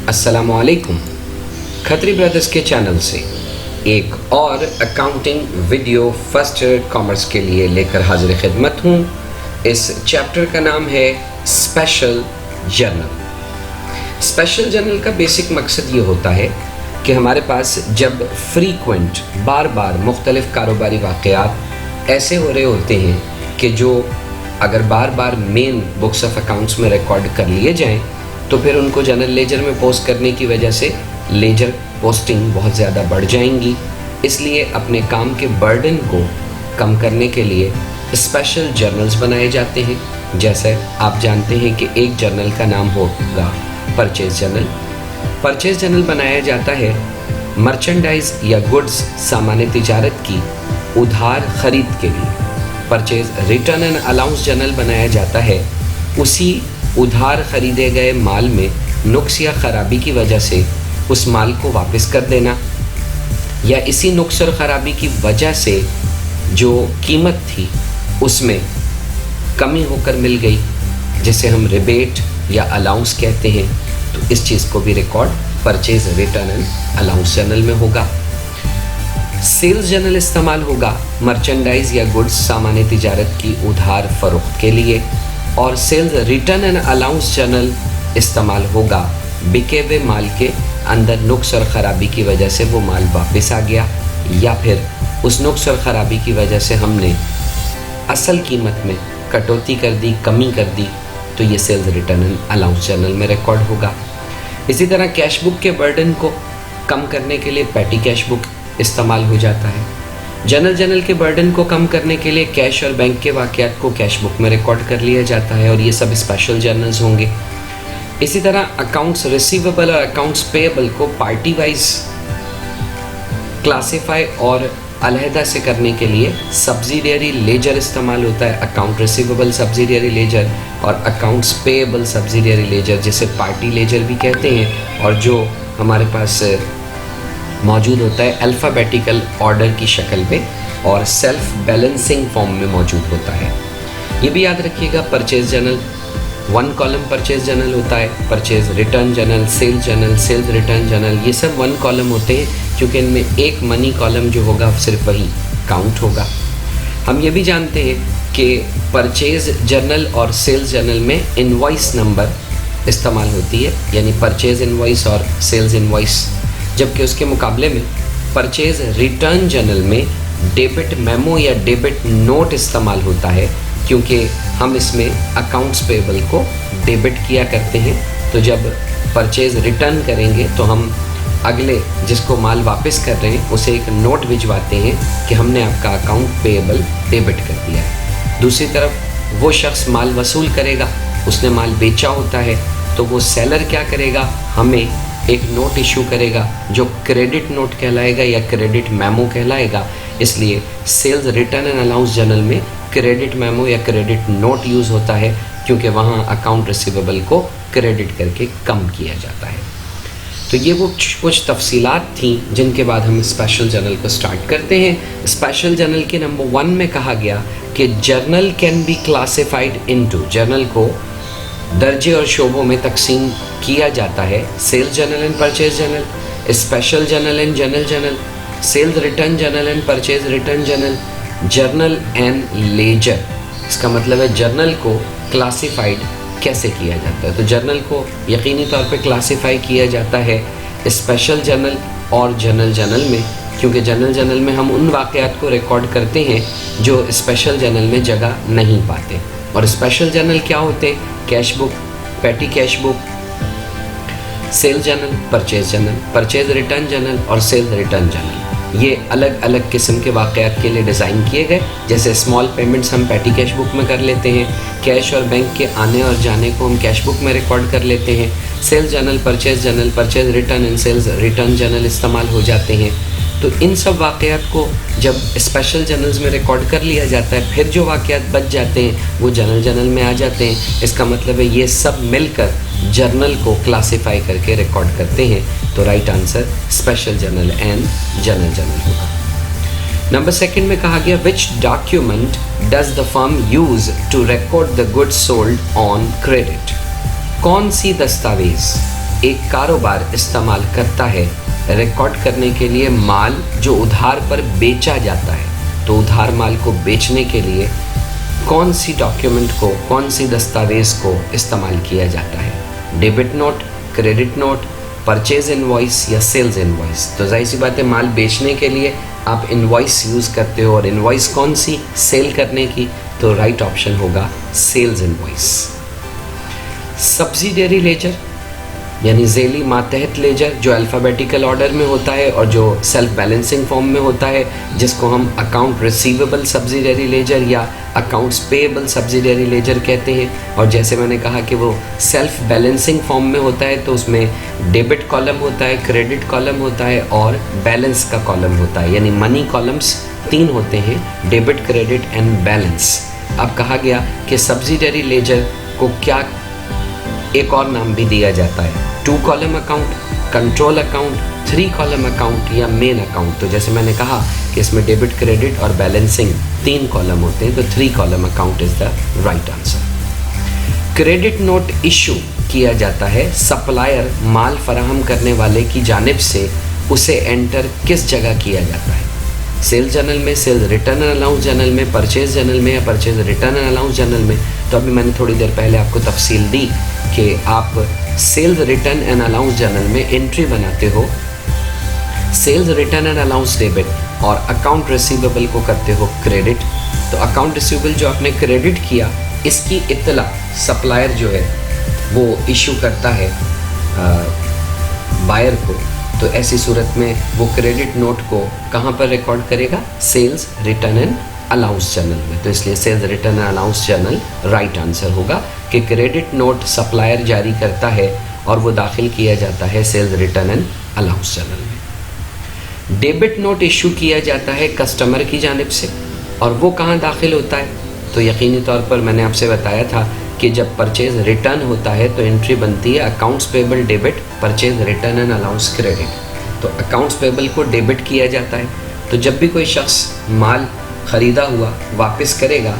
अस्सलामुअलैकुम। खत्री ब्रदर्स के चैनल से एक और accounting video first year commerce के लिए लेकर हाजिर खिदमत हूँ। इस चैप्टर का नाम है स्पेशल जर्नल। स्पेशल जर्नल का बेसिक मकसद ये होता है कि हमारे पास जब फ्रीक्वेंट बार बार मुख्तलिफ कारोबारी वाक़यात ऐसे हो रहे होते हैं कि जो अगर बार बार मेन बुक्स ऑफ अकाउंट्स में रिकॉर्ड कर लिए जाएं तो फिर उनको जनरल लेजर में पोस्ट करने की वजह से लेजर पोस्टिंग बहुत ज़्यादा बढ़ जाएंगी। इसलिए अपने काम के बर्डन को कम करने के लिए स्पेशल जर्नल्स बनाए जाते हैं। जैसे आप जानते हैं कि एक जर्नल का नाम होगा परचेज जर्नल। परचेज जर्नल बनाया जाता है मर्चेंडाइज या गुड्स सामान तिजारत की उधार खरीद के लिए। Purchase return and allowance journal बनाया जाता है उसी उधार खरीदे गए माल में नुक्स या ख़राबी की वजह से उस माल को वापस कर देना, या इसी नुक्स और ख़राबी की वजह से जो कीमत थी उसमें कमी होकर मिल गई, जिसे हम रिबेट या अलाउंस कहते हैं। तो इस चीज़ को भी record purchase return and allowance journal में होगा। सेल्स जर्नल इस्तेमाल होगा मर्चेंडाइज या गुड्स सामान तिजारत की उधार फरोख्त के लिए, और sales return and allowance journal इस्तेमाल होगा बिके हुए माल के अंदर नुक्स और ख़राबी की वजह से वो माल वापस आ गया, या फिर उस नुक्स और ख़राबी की वजह से हमने असल कीमत में कटौती कर दी, कमी कर दी, तो ये sales return and allowance journal में रिकॉर्ड होगा। इसी तरह कैश बुक के बर्डन को कम करने के लिए पैटी कैश बुक इस्तेमाल हो जाता है। जनरल के बर्डन को कम करने के लिए कैश और बैंक के वाक़यात को कैश बुक में रिकॉर्ड कर लिया जाता है, और ये सब स्पेशल जर्नल्स होंगे। इसी तरह अकाउंट्स रिसीवेबल और अकाउंट्स पेएबल को पार्टी वाइज क्लासीफाई और अलहदा से करने के लिए सब्सिडियरी लेजर इस्तेमाल होता है। अकाउंट रिसीवेबल सब्सिडियरी लेजर और अकाउंट्स पेएबल सब्सिडियरी लेजर, जिसे पार्टी लेजर भी कहते हैं, और जो हमारे पास मौजूद होता है अल्फ़ाबेटिकल ऑर्डर की शक्ल में और सेल्फ बैलेंसिंग फॉर्म में मौजूद होता है। ये भी याद रखिएगा, purchase journal 1 column purchase journal होता है, purchase return journal, sales return journal, ये सब 1 कॉलम होते हैं, क्योंकि इनमें एक मनी कॉलम जो होगा सिर्फ वही काउंट होगा। हम ये भी जानते हैं कि परचेज जर्नल और सेल्स जर्नल में इनवॉइस नंबर इस्तेमाल होती है, यानी परचेज इनवॉइस और सेल्स इनवॉइस, जबकि उसके मुकाबले में परचेज रिटर्न जर्नल में डेबिट मेमो या डेबिट नोट इस्तेमाल होता है, क्योंकि हम इसमें अकाउंट्स पेएबल को डेबिट किया करते हैं। तो जब परचेज रिटर्न करेंगे तो हम अगले जिसको माल वापस कर रहे हैं उसे एक नोट भिजवाते हैं कि हमने आपका अकाउंट पेएबल डेबिट कर दिया है। दूसरी तरफ वो शख्स माल वसूल करेगा, उसने माल बेचा होता है, तो वो सेलर क्या करेगा, हमें एक नोट इशू करेगा जो क्रेडिट नोट कहलाएगा या क्रेडिट मेमो कहलाएगा। इसलिए sales return and allowance journal में क्रेडिट मेमो या क्रेडिट नोट यूज़ होता है, क्योंकि वहाँ अकाउंट रिसीवेबल को क्रेडिट करके कम किया जाता है। तो ये वो कुछ तफसीलात थी जिनके बाद हम स्पेशल जर्नल को स्टार्ट करते हैं। स्पेशल जर्नल के नंबर 1 में कहा गया कि journal can be classified into, journal को दर्जे और शोबों में तकसीम किया जाता है। Sales journal and purchase journal, special journal and general journal, sales return journal and purchase return journal, journal and ledger. इसका मतलब है जर्नल को क्लासिफाइड कैसे किया जाता है। तो जर्नल को यकीनी तौर पे क्लासिफाई किया जाता है स्पेशल जर्नल और जनरल जर्नल में, क्योंकि जनरल जर्नल में हम उन वाक़यात को रिकॉर्ड करते हैं जो स्पेशल जर्नल में जगह नहीं पाते। और स्पेशल जर्नल क्या होते हैं, cash book, petty cash book, sale journal, purchase return journal और सेल्स रिटर्न जर्नल। ये अलग अलग किस्म के वाक़यात के लिए डिज़ाइन किए गए। जैसे स्मॉल पेमेंट्स हम पैटी कैश बुक में कर लेते हैं, कैश और बैंक के आने और जाने को हम कैश बुक में रिकॉर्ड कर लेते हैं। Sales journal, purchase return and sales return journal इस्तेमाल हो जाते हैं। तो इन सब वाक़यात को जब स्पेशल जर्नल्स में रिकॉर्ड कर लिया जाता है, फिर जो वाक़यात बच जाते हैं वो जनरल जर्नल में आ जाते हैं। इसका मतलब है ये सब मिलकर जर्नल को क्लासिफाई करके रिकॉर्ड करते हैं। तो right answer special journal and general journal होगा। नंबर 2 में कहा गया which document does the firm use to record the goods sold on credit. कौन सी दस्तावेज़ एक कारोबार इस्तेमाल करता है रिकॉर्ड करने के लिए माल जो उधार पर बेचा जाता है। तो उधार माल को बेचने के लिए कौन सी डॉक्यूमेंट को, कौन सी दस्तावेज़ को इस्तेमाल किया जाता है? Debit note, credit note, purchase invoice या सेल्स इनवॉइस? तो जाहिर सी बात है माल बेचने के लिए आप इनवॉइस यूज़ करते हो, और इनवॉइस कौन सी? सेल करने की। तो राइट ऑप्शन होगा सेल्स इनवॉइस। सब्सिडियरी लेजर यानी झेली मातहत लेजर जो अल्फ़ाबेटिकल ऑर्डर में होता है और जो सेल्फ बैलेंसिंग फॉर्म में होता है, जिसको हम अकाउंट रिसीवेबल सब्सिडियरी लेजर या अकाउंट्स पेएबल सब्सिडियरी लेजर कहते हैं। और जैसे मैंने कहा कि वो सेल्फ बैलेंसिंग फॉर्म में होता है, तो उसमें डेबिट कॉलम होता है, क्रेडिट कॉलम होता है और बैलेंस का कॉलम होता है, यानी मनी कॉलम्स 3 होते हैं, डेबिट, क्रेडिट एंड बैलेंस। अब कहा गया कि सब्सिडियरी लेजर को क्या एक और नाम भी दिया जाता है, 2 column account, control account, 3 column account या मेन अकाउंट। तो जैसे मैंने कहा कि इसमें डेबिट, क्रेडिट और बैलेंसिंग 3 कॉलम होते हैं, तो 3 column account is the right answer. Credit note issue किया जाता है सप्लायर माल फराहम करने वाले की जानिब से, उसे एंटर किस जगह किया जाता है? सेल्स जर्नल में, sales return and allowance journal में, परचेज जर्नल में या purchase return and allowance journal में? तो अभी मैंने थोड़ी देर पहले आपको तफसील दी कि आप sales return and allowance journal में एंट्री बनाते हो, sales return and allowance debit, और अकाउंट रिसीवेबल को करते हो क्रेडिट। तो अकाउंट रिसीवेबल जो आपने क्रेडिट किया, इसकी इत्तला सप्लायर जो है वो इशू करता है बायर को। तो ऐसी सूरत में वो क्रेडिट नोट को कहाँ पर रिकॉर्ड करेगा? Sales return and allowance journal में। तो इसलिए sales return and allowance journal right answer होगा कि क्रेडिट नोट सप्लायर जारी करता है और वो दाखिल किया जाता है sales return and allowance journal में। डेबिट नोट इशू किया जाता है कस्टमर की जानिब से, और वो कहाँ दाखिल होता है? तो यकीनी तौर पर मैंने आपसे बताया था कि जब परचेज रिटर्न होता है तो एंट्री बनती है accounts payable debit, purchase return and allowance credit. तो अकाउंट्स पेबल को डेबिट किया जाता है। तो जब भी कोई शख्स माल ख़रीदा हुआ वापस करेगा,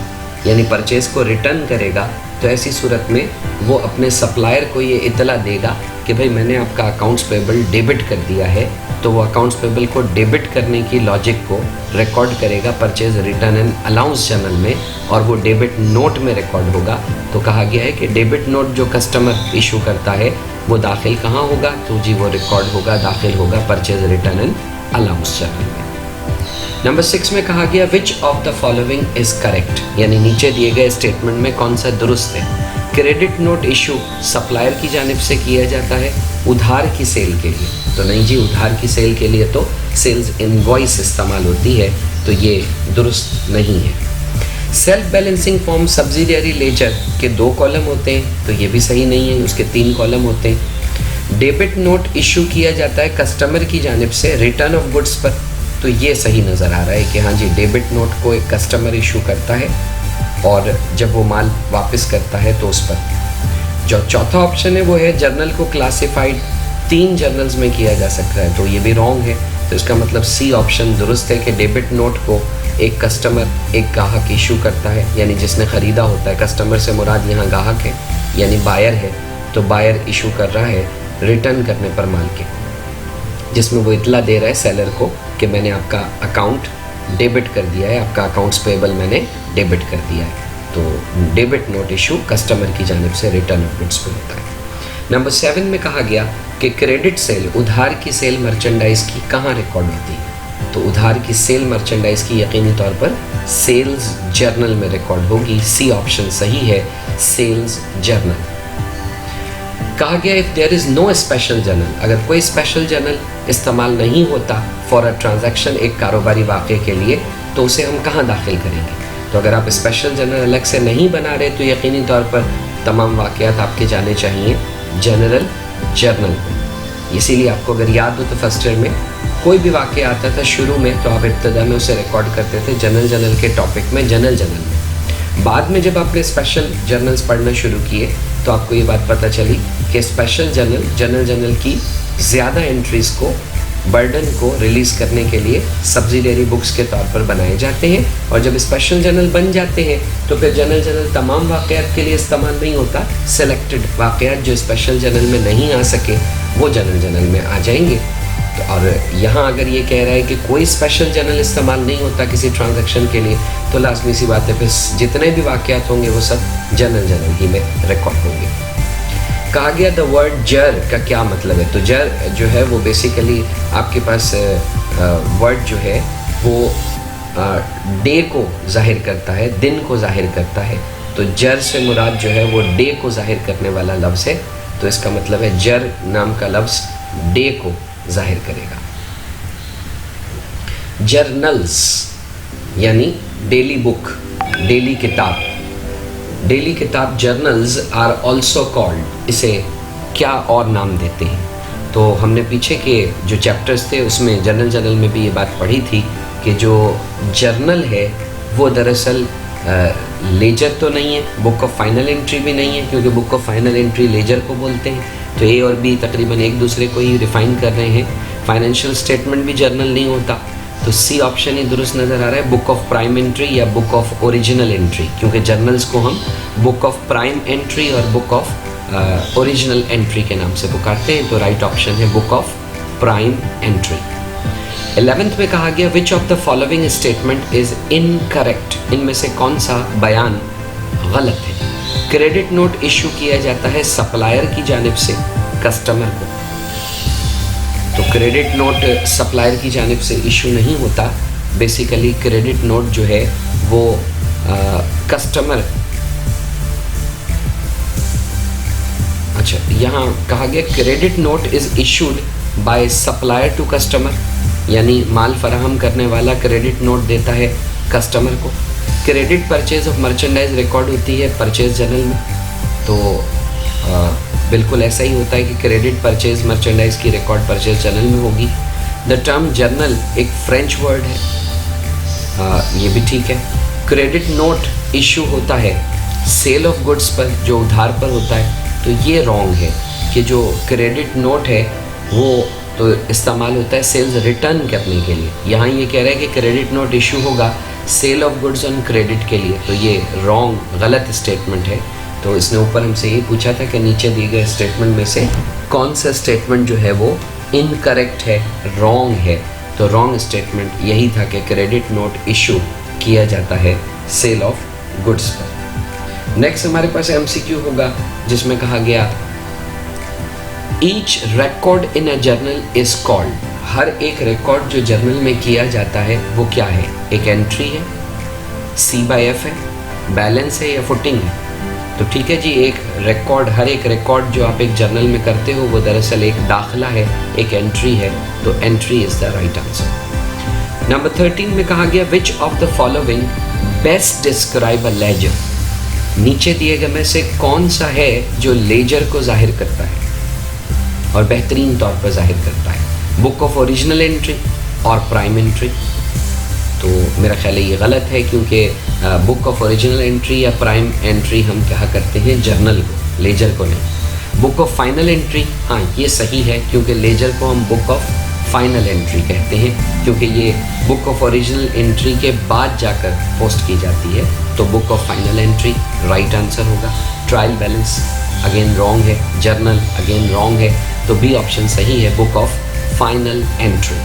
यानी परचेज़ को रिटर्न करेगा, तो ऐसी सूरत में वो अपने सप्लायर को ये इतला देगा कि भाई मैंने आपका अकाउंट्स पेबल डेबिट कर दिया है। तो वो अकाउंट्स पेबल को डेबिट करने की लॉजिक को रिकॉर्ड करेगा purchase return and allowance journal में, और वो डेबिट नोट में रिकॉर्ड होगा। तो कहा गया है कि डेबिट नोट जो कस्टमर इशू करता है वो दाखिल कहाँ होगा? तो जी वो रिकॉर्ड होगा, दाखिल होगा purchase return and allowance journal में। नंबर 6 में कहा गया which of the following is correct, यानी नीचे दिए गए स्टेटमेंट में कौन सा दुरुस्त है? क्रेडिट नोट इशू सप्लायर की जानिब से किया जाता है उधार की सेल के लिए। तो नहीं जी, उधार की सेल के लिए तो सेल्स इनवॉइस इस्तेमाल होती है, तो ये दुरुस्त नहीं है। Self balancing form subsidiary ledger के 2 कॉलम होते हैं, तो ये भी सही नहीं है, उसके 3 कॉलम होते हैं। डेबिट नोट इशू किया जाता है कस्टमर की जानिब से रिटर्न ऑफ गुड्स पर, तो ये सही नज़र आ रहा है कि हाँ जी डेबिट नोट को एक कस्टमर इशू करता है और जब वो माल वापस करता है तो उस पर। जो चौथा ऑप्शन है वो है जर्नल को क्लासिफाइड 3 जर्नल्स में किया जा सकता है, तो ये भी रॉन्ग है। तो इसका मतलब सी ऑप्शन दुरुस्त है कि डेबिट नोट को एक कस्टमर, एक गाहक इशू करता है, यानी जिसने ख़रीदा होता है। कस्टमर से मुराद यहाँ गाहक है, यानी बायर है। तो बायर इशू कर रहा है रिटर्न करने पर माल के, जिसमें वो इतला दे रहा है सेलर को कि मैंने आपका अकाउंट डेबिट कर दिया है, आपका अकाउंट्स पेबल मैंने डेबिट कर दिया है। तो डेबिट नोट इशू कस्टमर की जानिब से रिटर्न ऑफ गुड्स पे होता है। नंबर 7 में कहा गया कि क्रेडिट सेल, उधार की सेल मर्चेंडाइज की कहाँ रिकॉर्ड होती है? तो उधार की सेल मर्चेंडाइज की यकीनी तौर पर सेल्स जर्नल में रिकॉर्ड होगी। सी ऑप्शन सही है, सेल्स जर्नल। कहा गया if there is no special journal, अगर कोई स्पेशल जर्नल इस्तेमाल नहीं होता फॉर अ ट्रांजैक्शन, एक कारोबारी वाक़े के लिए, तो उसे हम कहाँ दाखिल करेंगे? तो अगर आप स्पेशल जर्नल अलग से नहीं बना रहे तो यकीनी तौर पर तमाम वाक़यात आपके जाने चाहिए जनरल जर्नल में। इसीलिए आपको अगर याद हो तो फर्स्ट ईयर में कोई भी वाक़या आता था शुरू में, तो आप इब्तदा में उसे रिकॉर्ड करते थे जनरल के टॉपिक में, जनरल में। बाद में जब आपने स्पेशल जर्नल्स पढ़ना शुरू किए तो आपको ये बात पता चली कि स्पेशल जनरल की ज़्यादा एंट्रीज़ को बर्डन को रिलीज़ करने के लिए सब्सिडियरी बुक्स के तौर पर बनाए जाते हैं। और जब स्पेशल जर्नल बन जाते हैं तो फिर जनरल जर्नल तमाम वाक़यात के लिए इस्तेमाल नहीं होता, सेलेक्टेड वाक़यात जो स्पेशल जर्नल में नहीं आ सके वो जनरल जर्नल में आ जाएंगे। तो और यहाँ अगर ये कह रहा है कि कोई स्पेशल जर्नल इस्तेमाल नहीं होता किसी ट्रांजैक्शन के लिए, तो लाजमी सी बात है फिर जितने भी वाक़यात होंगे वो सब जनरल जर्नल ही में रिकॉर्ड होंगे। कहा गया द वर्ड जर का क्या मतलब है। तो जर जो है वो बेसिकली आपके पास वर्ड जो है वो डे को जाहिर करता है, दिन को जाहिर करता है। तो जर से मुराद जो है वो डे को जाहिर करने वाला लफ्ज़ है। तो इसका मतलब है जर नाम का लफ्ज़ डे को जाहिर करेगा। जर्नल्स यानी डेली बुक, डेली किताब, डेली किताब जर्नल्स आर ऑल्सो कॉल्ड, इसे क्या और नाम देते हैं। तो हमने पीछे के जो चैप्टर्स थे उसमें जनरल जर्नल में भी ये बात पढ़ी थी कि जो जर्नल है वो दरअसल लेजर तो नहीं है, बुक ऑफ फाइनल एंट्री भी नहीं है, क्योंकि book of final entry ledger को बोलते हैं। तो ए और बी तकरीबन एक दूसरे को ही रिफाइन कर रहे हैं। फाइनेंशियल स्टेटमेंट भी जर्नल नहीं होता, तो सी ऑप्शन ही दुरुस्त नज़र आ रहा है, बुक ऑफ प्राइम एंट्री या बुक ऑफ ओरिजिनल एंट्री, क्योंकि जर्नल्स को हम बुक ऑफ प्राइम एंट्री और बुक ऑफ ओरिजिनल एंट्री के नाम से पुकारते हैं। तो राइट ऑप्शन है book of prime entry. 11th में कहा गया which of the following statement is incorrect, इनमें से कौन सा बयान गलत है। क्रेडिट नोट इशू किया जाता है सप्लायर की जानिब से कस्टमर को, तो क्रेडिट नोट सप्लायर की जानिब से इशू नहीं होता। बेसिकली क्रेडिट नोट जो है वो कस्टमर, अच्छा यहाँ कहा गया credit note is issued by supplier to customer, यानी माल फराहम करने वाला क्रेडिट नोट देता है कस्टमर को। Credit purchase of merchandise record होती है परचेज जर्नल में, तो बिल्कुल ऐसा ही होता है कि क्रेडिट परचेज मर्चेंडाइज की रिकॉर्ड परचेज जर्नल में होगी। द टर्म जर्नल एक फ्रेंच वर्ड है, ये भी ठीक है। क्रेडिट नोट इशू होता है सेल ऑफ गुड्स पर, जो उधार पर होता है, तो ये रॉन्ग है कि जो क्रेडिट नोट है वो तो इस्तेमाल होता है सेल्स रिटर्न करने के लिए। यहाँ ये कह रहा है कि क्रेडिट नोट इशू होगा sale of goods on credit के लिए, तो ये रॉन्ग गलत स्टेटमेंट है। तो इसने ऊपर हमसे ये पूछा था कि नीचे दिए गए स्टेटमेंट में से कौन सा स्टेटमेंट जो है वो इनकरेक्ट है, रॉन्ग है। तो रॉन्ग स्टेटमेंट यही था कि क्रेडिट नोट इशू किया जाता है सेल ऑफ गुड्स पर। नेक्स्ट हमारे पास MCQ होगा जिसमें कहा गया each record in a journal is called, हर एक रिकॉर्ड जो जर्नल में किया जाता है वो क्या है। एक एंट्री है, C/F है, बैलेंस है या फुटिंग है। तो ठीक है जी, एक रिकॉर्ड, हर एक रिकॉर्ड जो आप एक जर्नल में करते हो वो दरअसल एक दाखिला है, एक एंट्री है। तो entry is the right answer. Number 13 में कहा गया which of the following best describe a ledger, नीचे दिए गए में से कौन सा है जो लेजर को जाहिर करता है और बेहतरीन तौर पर जाहिर करता है। बुक ऑफ ओरिजिनल एंट्री और प्राइम एंट्री, तो मेरा ख्याल है ये गलत है, क्योंकि बुक ऑफ ओरिजिनल एंट्री या प्राइम एंट्री हम क्या करते हैं जर्नल को, लेजर को नहीं। बुक ऑफ फाइनल एंट्री, हाँ ये सही है, क्योंकि लेजर को हम बुक ऑफ फाइनल एंट्री कहते हैं, क्योंकि ये बुक ऑफ ओरिजिनल एंट्री के बाद जाकर पोस्ट की जाती है। तो book of final entry right answer होगा। ट्रायल बैलेंस अगेन रॉन्ग है, जर्नल अगेन रॉन्ग है, तो बी ऑप्शन सही है, book of final entry.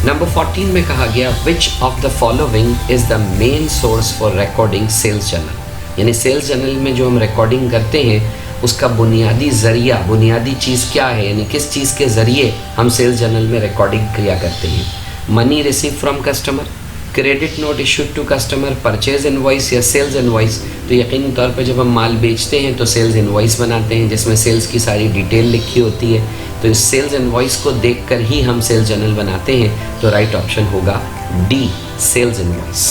Number 14 में कहा गया which of the following is the main source for recording sales journal, यानी सेल्स जर्नल में जो हम रिकॉर्डिंग करते हैं उसका बुनियादी ज़रिया, बुनियादी चीज़ क्या है, यानी किस चीज़ के ज़रिए हम सेल्स जर्नल में रिकॉर्डिंग किया करते हैं। Money receive from customer, credit note issued to customer, purchase invoice या सेल्स इनवॉइस। तो यकीनी तौर पर जब हम माल बेचते हैं तो सेल्स इनवॉइस बनाते हैं जिसमें सेल्स की सारी डिटेल लिखी होती है, तो इस सेल्स इनवॉइस को देखकर ही हम सेल्स जर्नल बनाते हैं। तो राइट ऑप्शन होगा डी, सेल्स इनवॉइस।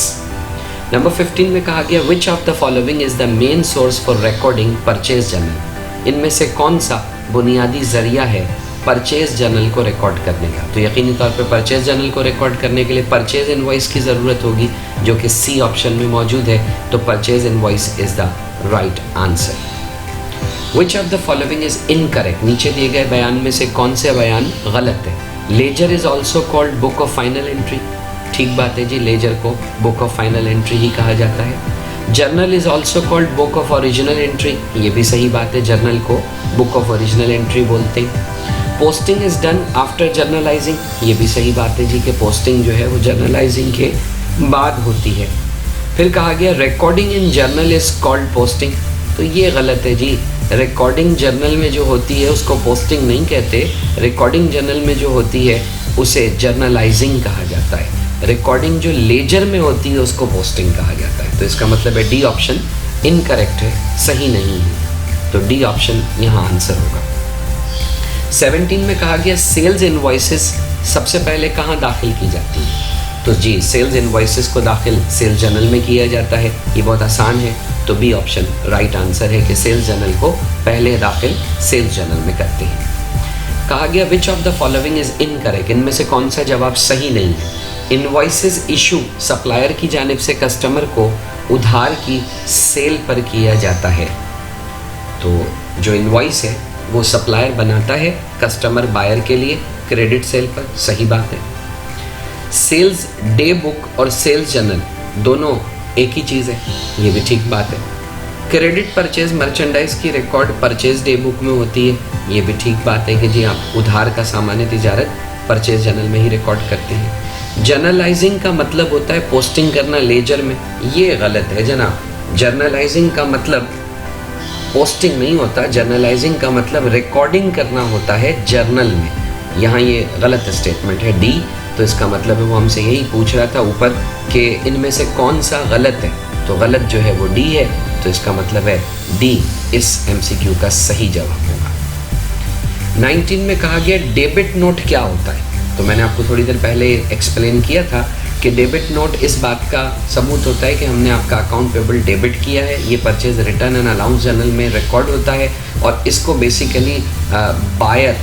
नंबर 15 में कहा गया which of the following is the main source for recording purchase journal, इनमें से कौन सा बुनियादी जरिया है परचेज जर्नल को रिकॉर्ड करने का। तो यकीनी तौर पे परचेज जर्नल को रिकॉर्ड करने के लिए परचेज इनवॉइस की ज़रूरत होगी, जो कि सी ऑप्शन में मौजूद है। तो purchase invoice is the right answer. Which of the following is incorrect, नीचे दिए गए बयान में से कौन से बयान गलत है। Ledger is also called book of final entry, ठीक बात है जी, लेजर को बुक ऑफ फाइनल एंट्री ही कहा जाता है। Journal is also called book of original entry, ये भी सही बात है, जर्नल को बुक ऑफ ओरिजिनल एंट्री बोलते हैं। Posting is done after journalising, ये भी सही बात है जी कि पोस्टिंग जो है वो जर्नलाइजिंग के बाद होती है। फिर कहा गया recording in journal is called posting, तो ये गलत है जी, रिकॉर्डिंग जर्नल में जो होती है उसको पोस्टिंग नहीं कहते, रिकॉर्डिंग जर्नल में जो होती है उसे जर्नलाइजिंग कहा जाता है। रिकॉर्डिंग जो लेजर में होती है उसको पोस्टिंग कहा जाता है। तो इसका मतलब है डी ऑप्शन इनकरेक्ट है, सही नहीं है, तो डी ऑप्शन यहाँ आंसर होगा। 17 में कहा गया सेल्स इनवॉइसेस सबसे पहले कहाँ दाखिल की जाती है, तो जी सेल्स इनवॉइसेस को दाखिल सेल्स जर्नल में किया जाता है, ये बहुत आसान है, तो बी ऑप्शन राइट आंसर है कि सेल्स जर्नल को पहले दाखिल सेल्स जर्नल में करते हैं। कहा गया which of the following is incorrect, इनमें से कौन सा जवाब सही नहीं है। इनवॉइसेस इशू सप्लायर की जानिब से कस्टमर को उधार की सेल पर किया जाता है, तो जो इनवॉइस है वो सप्लायर बनाता है कस्टमर बायर के लिए क्रेडिट सेल पर, सही बात है। सेल्स डे बुक और सेल्स जर्नल दोनों एक ही चीज़ है, ये भी ठीक बात है। क्रेडिट परचेज मर्चेंडाइज की रिकॉर्ड परचेज डे बुक में होती है, ये भी ठीक बात है कि जी आप उधार का सामान्य तिजारत परचेज जर्नल में ही रिकॉर्ड करते हैं। जर्नलाइजिंग का मतलब होता है पोस्टिंग करना लेजर में, ये गलत है जनाब। जर्नलाइजिंग का मतलब पोस्टिंग नहीं होता, जर्नलाइजिंग का मतलब रिकॉर्डिंग करना होता है जर्नल में, यहाँ ये गलत स्टेटमेंट है डी, तो इसका मतलब है वो हमसे यही पूछ रहा था ऊपर कि इनमें से कौन सा गलत है, तो गलत जो है वो डी है, तो इसका मतलब है डी इस एमसीक्यू का सही जवाब होगा। 19 में कहा गया डेबिट नोट क्या होता है, तो मैंने आपको थोड़ी देर पहले एक्सप्लेन किया था कि डेबिट नोट इस बात का सबूत होता है कि हमने आपका अकाउंट पेबल डेबिट किया है, ये purchase return and allowance journal में रिकॉर्ड होता है, और इसको बेसिकली बायर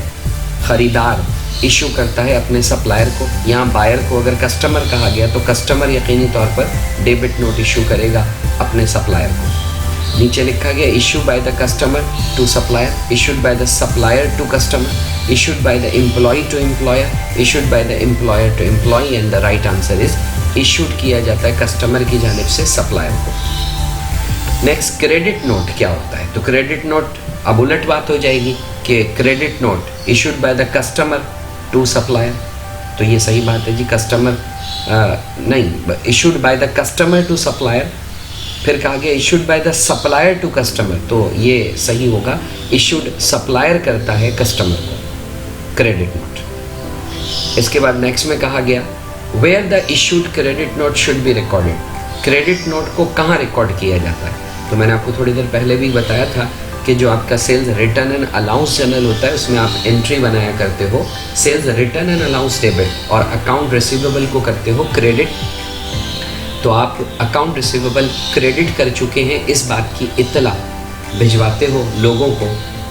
ख़रीदार इशू करता है अपने सप्लायर को। यहाँ बायर को अगर कस्टमर कहा गया तो कस्टमर यकीनी तौर पर डेबिट नोट इशू करेगा अपने सप्लायर को। नीचे लिखा गया issue by the customer to supplier, issued by the supplier to customer, issued by the employee to employer, issued by the employer to employee, and the right answer is issued किया जाता है customer की जानिब से supplier को। Next credit note क्या होता है, तो क्रेडिट नोट अब उलट बात हो जाएगी कि credit note issued by the customer to supplier, तो ये सही बात है जी, कस्टमर नहीं, issued by the customer to supplier. फिर कहा गया issued by the supplier to customer, तो ये सही होगा, इशूड सप्लायर करता है कस्टमर को क्रेडिट नोट। इसके बाद नेक्स्ट में कहा गया where the issued credit note should be recorded, credit note को कहाँ रिकॉर्ड किया जाता है, तो मैंने आपको थोड़ी देर पहले भी बताया था कि जो आपका sales return and allowance journal होता है उसमें आप एंट्री बनाया करते हो sales return and allowance debit, और अकाउंट रिसीवेबल को करते हो क्रेडिट, तो आप अकाउंट रिसीवेबल क्रेडिट कर चुके हैं इस बात की इत्तला भिजवाते हो लोगों को,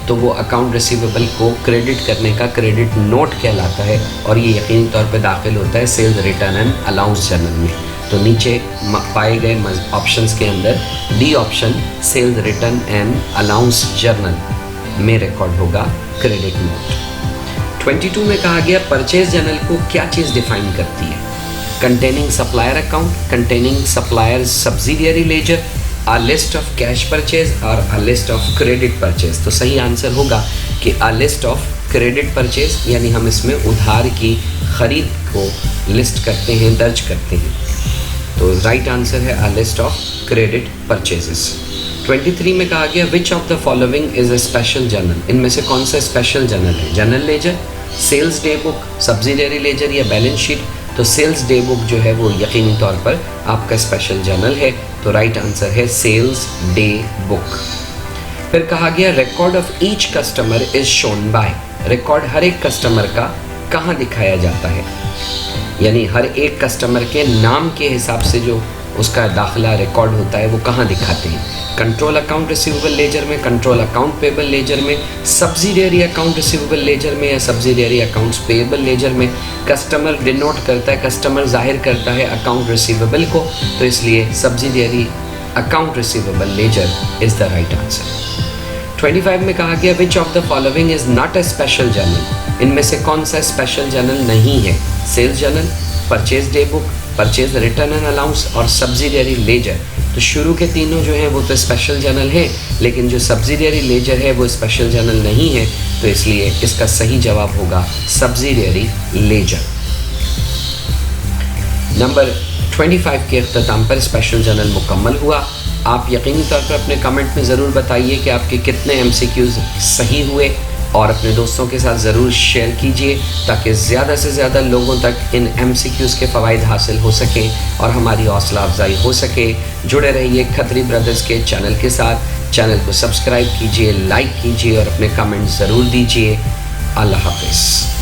तो वो अकाउंट रिसीवेबल को क्रेडिट करने का क्रेडिट नोट कहलाता है, और ये यकीनी तौर पे दाखिल होता है sales return and allowance journal में। तो नीचे पाए गए ऑप्शंस के अंदर D option sales return and allowance journal में रिकॉर्ड होगा क्रेडिट नोट। 22 में कहा गया परचेज जर्नल को क्या चीज़ डिफाइन करती है, containing supplier account, containing supplier subsidiary ledger, a list of cash purchase और a list of credit purchase, तो सही आंसर होगा कि a list of credit purchase, यानी हम इसमें उधार की खरीद को लिस्ट करते हैं, दर्ज करते हैं, तो राइट आंसर है a list of credit purchases. 23 में कहा गया which of the following is a special journal, इनमें से कौन सा स्पेशल जर्नल है, journal ledger, sales day book, subsidiary ledger या बैलेंस शीट, तो सेल्स डे बुक जो है वो यकीनी तौर पर आपका स्पेशल जर्नल है, तो राइट आंसर है सेल्स डे बुक। फिर कहा गया record of each customer is shown by, record हर एक कस्टमर का कहाँ दिखाया जाता है, यानी हर एक कस्टमर के नाम के हिसाब से जो उसका दाखिला रिकॉर्ड होता है वो कहाँ दिखाते हैं, कंट्रोल अकाउंट रिसीवेबल लेजर में, कंट्रोल अकाउंट पेबल लेजर में, सब्सिडियरी अकाउंट रिसीवेबल लेजर में या सब्सिडियरी अकाउंट्स पेबल लेजर में। कस्टमर डिनोट करता है, कस्टमर जाहिर करता है अकाउंट रिसीवेबल को, तो इसलिए subsidiary account receivable ledger is the right answer. 25 में कहा गया which of the following is not a special journal, इनमें से कौन सा स्पेशल जर्नल नहीं है? Sales journal, purchase day book, purchase return and allowance और सब्सिडियरी लेजर। तो शुरू के तीनों जो हैं वो तो स्पेशल जर्नल है, लेकिन जो सब्सिडियरी लेजर है वो स्पेशल जर्नल नहीं है, तो इसलिए इसका सही जवाब होगा सब्सिडियरी लेजर। नंबर 25 के अख्ताम पर स्पेशल जर्नल मुकम्मल हुआ। आप यकीनी तौर पर अपने कमेंट में ज़रूर बताइए कि आपके कितने MCQs सही हुए, और अपने दोस्तों के साथ ज़रूर शेयर कीजिए ताकि ज़्यादा से ज़्यादा लोगों तक इन MCQs के फ़वाइद हासिल हो सकें और हमारी हौसला अफजाई हो सके। जुड़े रहिए खत्री ब्रदर्स के चैनल के साथ। चैनल को सब्सक्राइब कीजिए, लाइक कीजिए और अपने कमेंट ज़रूर दीजिए। अल्लाह हाफ़िज़।